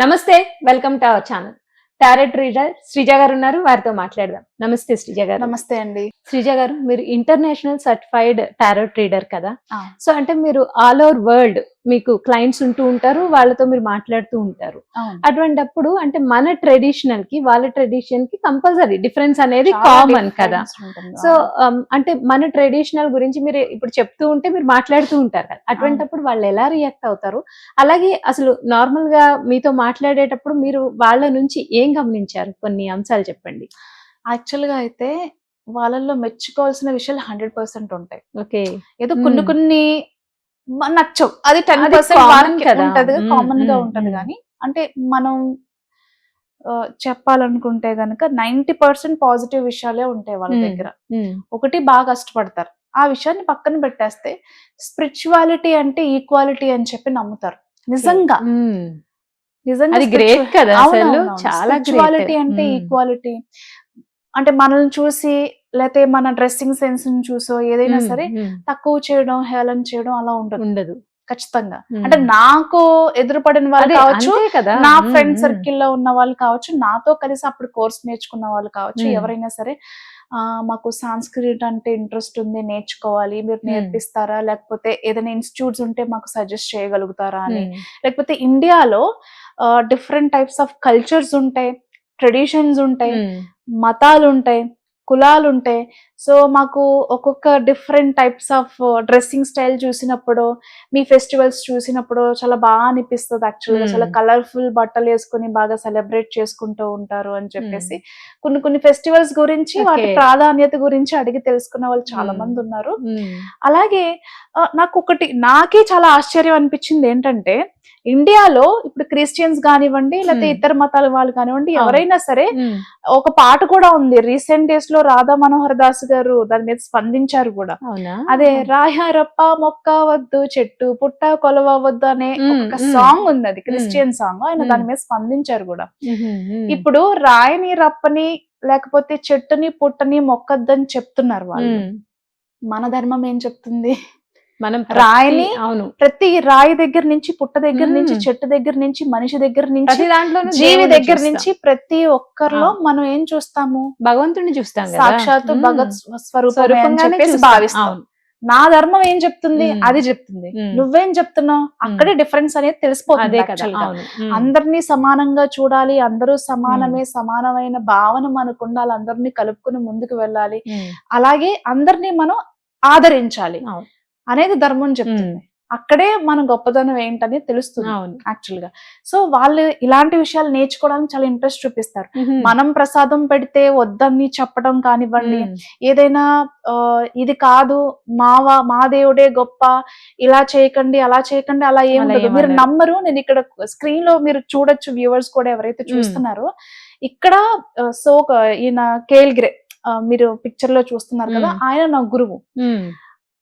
నమస్తే, welcome to our channel. Tarot reader Sreeja గారు ఉన్నారు, వారితో మాట్లాడదాం. నమస్తే శ్రీజ గారు. నమస్తే అండి. శ్రీజ గారు, మీరు ఇంటర్నేషనల్ సర్టిఫైడ్ టారెట్ రీడర్ కదా. సో అంటే మీరు ఆల్ ఓవర్ వరల్డ్ మీకు క్లయింట్స్ ఉంటూ ఉంటారు, వాళ్ళతో మీరు మాట్లాడుతూ ఉంటారు. అటువంటిప్పుడు అంటే మన ట్రెడిషనల్ కి వాళ్ళ ట్రెడిషన్ కి కంపల్సరీ డిఫరెన్స్ అనేది కామన్ కదా. సో అంటే మన ట్రెడిషనల్ గురించి మీరు ఇప్పుడు చెప్తూ ఉంటే మీరు మాట్లాడుతూ ఉంటారు కదా, అటువంటిప్పుడు వాళ్ళు ఎలా రియాక్ట్ అవుతారు? అలాగే అసలు నార్మల్ గా మీతో మాట్లాడేటప్పుడు మీరు వాళ్ళ నుంచి ఏం గమనించారు? కొన్ని అంశాలు చెప్పండి. యాక్చువల్ గా అయితే వాళ్ళల్లో మెచ్చుకోవాల్సిన విషయాలు 100% ఉంటాయి. ఓకే, ఏదో కొన్ని నచ్చవు, అది 10% ఉంటది, కామన్ గా ఉంటది. కానీ అంటే మనం చెప్పాలనుకుంటే గనక 90% పాజిటివ్ విషయాలే ఉంటాయి వాళ్ళ దగ్గర. ఒకటి, బాగా కష్టపడతారు. ఆ విషయాన్ని పక్కన పెట్టేస్తే స్పిరిచువాలిటీ అంటే ఈక్వాలిటీ అని చెప్పి నమ్ముతారు. నిజంగా స్పిరిచువాలిటీ అంటే ఈక్వాలిటీ అంటే మనల్ని చూసి లేకపోతే మన డ్రెస్సింగ్ సెన్స్ ని చూసో ఏదైనా సరే తక్కువ చేయడం, హేళన చేయడం అలా ఉండదు ఖచ్చితంగా. అంటే నాకు ఎదురుపడిన వాళ్ళు కావచ్చు, నా ఫ్రెండ్ సర్కిల్ లో ఉన్న వాళ్ళు కావచ్చు, నాతో కలిసి అప్పుడు కోర్స్ నేర్చుకున్న వాళ్ళు కావచ్చు, ఎవరైనా సరే మాకు సాంస్క్రిట్ అంటే ఇంట్రెస్ట్ ఉంది, నేర్చుకోవాలి, మీరు నేర్పిస్తారా, లేకపోతే ఏదైనా ఇన్స్టిట్యూట్స్ ఉంటే మాకు సజెస్ట్ చేయగలుగుతారా అని. లేకపోతే ఇండియాలో డిఫరెంట్ టైప్స్ ఆఫ్ కల్చర్స్ ఉంటాయి, ట్రెడిషన్స్ ఉంటాయి, మతాలు ఉంటాయి, కులాలు ఉంటాయి. సో మాకు ఒక్కొక్క different types of dressing style చూసినప్పుడు, మీ ఫెస్టివల్స్ చూసినప్పుడు చాలా బాగా అనిపిస్తుంది. యాక్చువల్గా చాలా కలర్ఫుల్ బట్టలు వేసుకుని బాగా సెలబ్రేట్ చేసుకుంటూ ఉంటారు అని చెప్పేసి కొన్ని ఫెస్టివల్స్ గురించి, వాటి ప్రాధాన్యత గురించి అడిగి తెలుసుకున్న వాళ్ళు చాలా మంది ఉన్నారు. అలాగే నాకే చాలా ఆశ్చర్యం అనిపించింది ఏంటంటే, ఇండియాలో ఇప్పుడు క్రిస్టియన్స్ కానివ్వండి, లేకపోతే ఇతర మతాల వాళ్ళు కానివ్వండి, ఎవరైనా సరే, ఒక పాట కూడా ఉంది రీసెంట్ డేస్ లో, రాధా మనోహర్ దాస్ గారు దాని మీద స్పందించారు కూడా. అదే రాయారప్ప మొక్క వద్దు, చెట్టు పుట్ట కొలవద్దు అనే ఒక సాంగ్ ఉంది, అది క్రిస్టియన్ సాంగ్. ఆయన దాని మీద స్పందించారు కూడా. ఇప్పుడు రాయని రప్పని లేకపోతే చెట్టుని పుట్టని మొక్కద్దని చెప్తున్నారు వాళ్ళు. మన ధర్మం ఏం చెప్తుంది? మనం రాయిని, ప్రతి రాయి దగ్గర నుంచి, పుట్ట దగ్గర నుంచి, చెట్టు దగ్గర నుంచి, మనిషి దగ్గర నుంచి, జీవి దగ్గర నుంచి, ప్రతి ఒక్కరిలో మనం ఏం చూస్తాము? భగవంతుడిని చూస్తాం, సాక్షాత్తు భగవత్ స్వరూపంగా భావిస్తాం. నా ధర్మం ఏం చెప్తుంది? అది చెప్తుంది. నువ్వేం చెప్తున్నావు? అక్కడే డిఫరెన్స్ అనేది తెలిసిపోతుంది. అందరినీ సమానంగా చూడాలి, అందరూ సమానమే, సమానమైన భావన మనకు ఉండాలి, అందరినీ కలుపుకుని ముందుకు వెళ్ళాలి, అలాగే అందరినీ మనం ఆదరించాలి అనేది ధర్మం చెప్తుంది. అక్కడే మన గొప్పతనం ఏంటనేది తెలుస్తుంది యాక్చువల్ గా. సో వాళ్ళు ఇలాంటి విషయాలు నేర్చుకోవడానికి చాలా ఇంట్రెస్ట్ చూపిస్తారు. మనం ప్రసాదం పెడితే వద్దని చెప్పడం కానివ్వండి, ఏదైనా ఇది కాదు, మా దేవుడే గొప్ప, ఇలా చేయకండి, అలా చేయకండి, అలా ఏముండదు. మీరు నమ్మరు. నేను ఇక్కడ స్క్రీన్ లో మీరు చూడొచ్చు, వ్యూవర్స్ కూడా ఎవరైతే చూస్తున్నారో, ఇక్కడ ఈయన కేల్గ్రే మీరు పిక్చర్ లో చూస్తున్నారు కదా, ఆయన నా గురువు.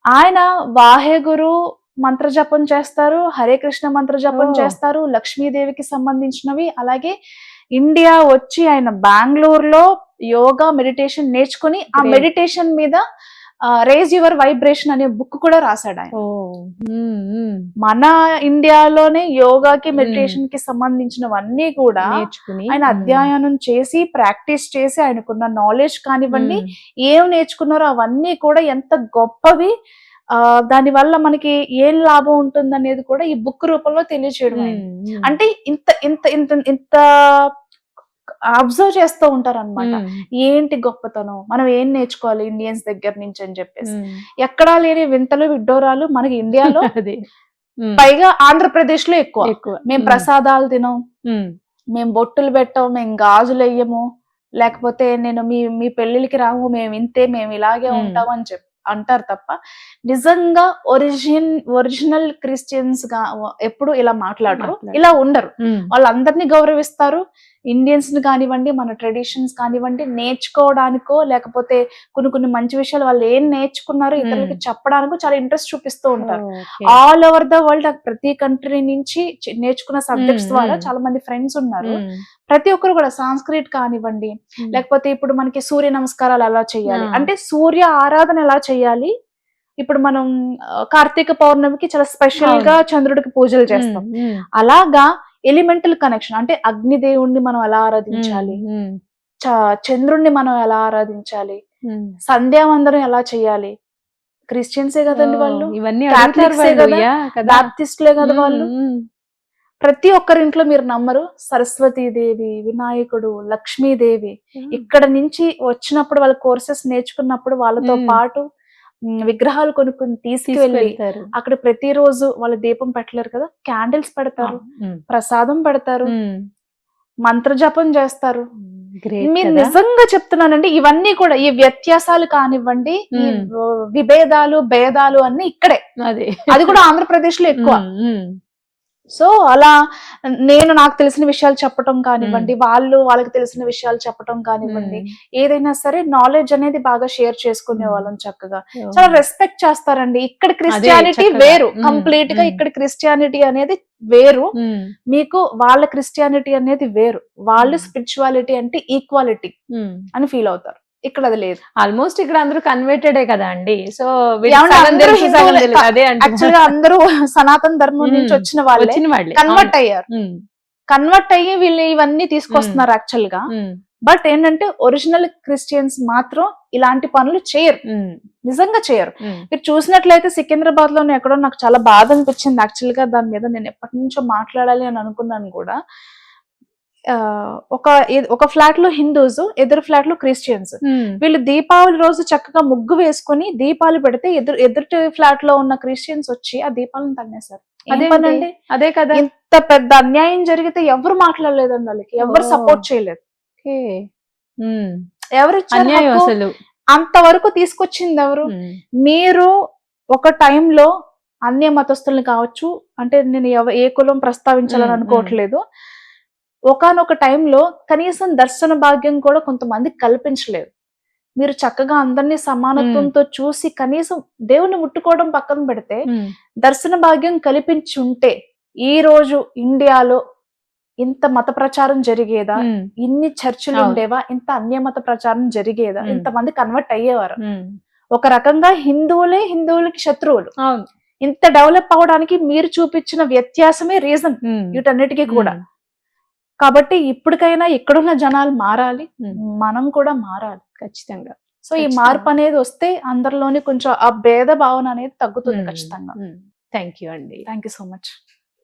ఆయన వాహేగురు మంత్ర జపం చేస్తారు, హరే కృష్ణ మంత్ర జపం చేస్తారు, లక్ష్మీదేవికి సంబంధించినవి. అలాగే ఇండియా వచ్చి ఆయన బెంగళూరులో యోగా మెడిటేషన్ నేర్చుకుని, ఆ మెడిటేషన్ మీద రేజ్ యువర్ వైబ్రేషన్ అనే బుక్ కూడా రాశాడు ఆయన. మన ఇండియాలోనే యోగాకి, మెడిటేషన్ కి సంబంధించినవన్నీ కూడా ఆయన అధ్యయనం చేసి, ప్రాక్టీస్ చేసి, ఆయనకున్న నాలెడ్జ్ కానివ్వండి, ఏం నేర్చుకున్నారో అవన్నీ కూడా ఎంత గొప్పవి, దాని వల్ల మనకి ఏం లాభం ఉంటుంది అనేది కూడా ఈ బుక్ రూపంలో తెలియచేయడం. అంటే ఇంత ఇంత ఇంత ఇంత అబ్జర్వ్ చేస్తూ ఉంటారు అనమాట. ఏంటి గొప్పతనం, మనం ఏం నేర్చుకోవాలి ఇండియన్స్ దగ్గర నుంచి అని చెప్పేసి. ఎక్కడా లేని వింతలు విడ్డోరాలు మనకి ఇండియాలో, పైగా ఆంధ్రప్రదేశ్ లో ఎక్కువ. మేము ప్రసాదాలు తినం, మేము బొట్టులు పెట్టం, మేము గాజులు వెయ్యము, లేకపోతే నేను మీ పెళ్లికి రాము, మేము ఇంతే, మేము ఇలాగే ఉంటాం అని చెప్పి అంటారు తప్ప, నిజంగా ఒరిజినల్ క్రిస్టియన్స్ గా ఎప్పుడు ఇలా మాట్లాడరు, ఇలా ఉండరు. వాళ్ళందరినీ గౌరవిస్తారు. ఇండియన్స్ ని కానివ్వండి, మన ట్రెడిషన్స్ కానివ్వండి, నేర్చుకోవడానికో లేకపోతే కొన్ని మంచి విషయాలు వాళ్ళు ఏం నేర్చుకున్నారో ఇతరులకి చెప్పడానికో చాలా ఇంట్రెస్ట్ చూపిస్తూ ఉంటారు. ఆల్ ఓవర్ ద వరల్డ్, ప్రతి కంట్రీ నుంచి నేర్చుకున్న సబ్జెక్ట్స్ ద్వారా చాలా మంది ఫ్రెండ్స్ ఉన్నారు. ప్రతి ఒక్కరు కూడా సాంస్క్రిట్ కానివ్వండి, లేకపోతే ఇప్పుడు మనకి సూర్య నమస్కారాలు ఎలా చేయాలి, అంటే సూర్య ఆరాధన ఎలా చేయాలి. ఇప్పుడు మనం కార్తీక పౌర్ణమికి చాలా స్పెషల్ గా చంద్రుడికి పూజలు చేస్తాం. అలాగా ఎలిమెంటల్ కనెక్షన్, అంటే అగ్నిదేవుణ్ణి మనం ఎలా ఆరాధించాలి, చంద్రుణ్ణి మనం ఎలా ఆరాధించాలి, సంధ్యావందనం ఎలా చేయాలి, క్రిస్టియన్సే కదండి వాళ్ళు, ఇవన్నీ Catholics ఏ కదా, బాప్టిస్టులే కదా వాళ్ళు. ప్రతి ఒక్కరింట్లో మీరు నమ్మరు, సరస్వతీదేవి, వినాయకుడు, లక్ష్మీదేవి ఇక్కడ నుంచి వచ్చినప్పుడు వాళ్ళ కోర్సెస్ నేర్చుకున్నప్పుడు వాళ్ళతో పాటు విగ్రహాలు కొనుక్కొని తీసుకువెళ్ళి అక్కడ ప్రతిరోజు వాళ్ళ దీపం పెట్టలేరు కదా, క్యాండిల్స్ పెడతారు, ప్రసాదం పెడతారు, మంత్ర జపం చేస్తారు. మీరు నిజంగా చెప్తున్నానండి, ఇవన్నీ కూడా ఈ వ్యత్యాసాలు కానివ్వండి, ఈ విభేదాలు భేదాలు అన్ని ఇక్కడే, అది కూడా ఆంధ్రప్రదేశ్ లో ఎక్కువ. సో అలా నేను నాకు తెలిసిన విషయాలు చెప్పటం కానివ్వండి, వాళ్ళు వాళ్ళకి తెలిసిన విషయాలు చెప్పటం కానివ్వండి, ఏదైనా సరే నాలెడ్జ్ అనేది బాగా షేర్ చేసుకునే వాళ్ళం చక్కగా. చాలా రెస్పెక్ట్ చేస్తారండి. ఇక్కడ క్రిస్టియానిటీ వేరు, కంప్లీట్ గా ఇక్కడ క్రిస్టియానిటీ అనేది వేరు, మీకు వాళ్ళ క్రిస్టియానిటీ అనేది వేరు. వాళ్ళు స్పిరిచువాలిటీ అంటే ఈక్వాలిటీ అని ఫీల్ అవుతారు, ఇక్కడ అది లేదు. ఆల్మోస్ట్ ఇక్కడ అందరూ కన్వర్టెడే కదా అండి. సో యాక్చువల్ గా అందరూ సనాతన ధర్మం నుంచి వచ్చిన వాళ్ళే కన్వర్ట్ అయ్యారు. కన్వర్ట్ అయ్యి వీళ్ళు ఇవన్నీ తీసుకొస్తున్నారు యాక్చువల్ గా. బట్ ఏంటంటే ఒరిజినల్ క్రిస్టియన్స్ మాత్రం ఇలాంటి పనులు చేయరు, నిజంగా చేయరు. మీరు చూసినట్లయితే సికింద్రాబాద్ లో ఎక్కడో నాకు చాలా బాధ అనిపించింది యాక్చువల్ గా. దాని మీద నేను ఎప్పటి నుంచో మాట్లాడాలి అని అనుకున్నాను కూడా. ఒక ఫ్లాట్ లో హిందూస్, ఎదురు ఫ్లాట్ లో క్రిస్టియన్స్. వీళ్ళు దీపావళి రోజు చక్కగా ముగ్గు వేసుకుని దీపాలు పెడితే ఎదుటి ఫ్లాట్ లో ఉన్న క్రిస్టియన్స్ వచ్చి ఆ దీపాలను తన్నేశారు. అదేంటండి, అదే కదా, ఇంత పెద్ద అన్యాయం జరిగితే ఎవరు మాట్లాడలేదండి, వాళ్ళకి ఎవరు సపోర్ట్ చేయలేదు. ఎవరు అసలు అంతవరకు తీసుకొచ్చింది ఎవరు? మీరు ఒక టైంలో అన్య మతస్థుల్ని కావచ్చు, అంటే నేను ఏ కులం ప్రస్తావించాలని అనుకోవట్లేదు, ఒకానొక టైంలో కనీసం దర్శన భాగ్యం కూడా కొంతమంది కల్పించలేదు. మీరు చక్కగా అందరినీ సమానత్వంతో చూసి కనీసం దేవుని ముట్టుకోవడం పక్కన పెడితే దర్శన భాగ్యం కల్పించుంటే ఈ రోజు ఇండియాలో ఇంత మత ప్రచారం జరిగేదా, ఇన్ని చర్చిలు ఉండేవా, ఇంత అన్య మత ప్రచారం జరిగేదా, ఇంతమంది కన్వర్ట్ అయ్యేవారు. ఒక రకంగా హిందువులకి శత్రువులు. ఇంత డెవలప్ అవడానికి మీరు చూపించిన వ్యత్యాసమే రీజన్ వీటన్నిటికీ కూడా. కాబట్టి ఇప్పటికైనా ఇక్కడున్న జనాలు మారాలి, మనం కూడా మారాలి ఖచ్చితంగా. సో ఈ మార్పు అనేది వస్తే అందరిలోని కొంచెం ఆ భేద భావన అనేది తగ్గుతుంది ఖచ్చితంగా. థ్యాంక్ యూ అండి. Thank you so much.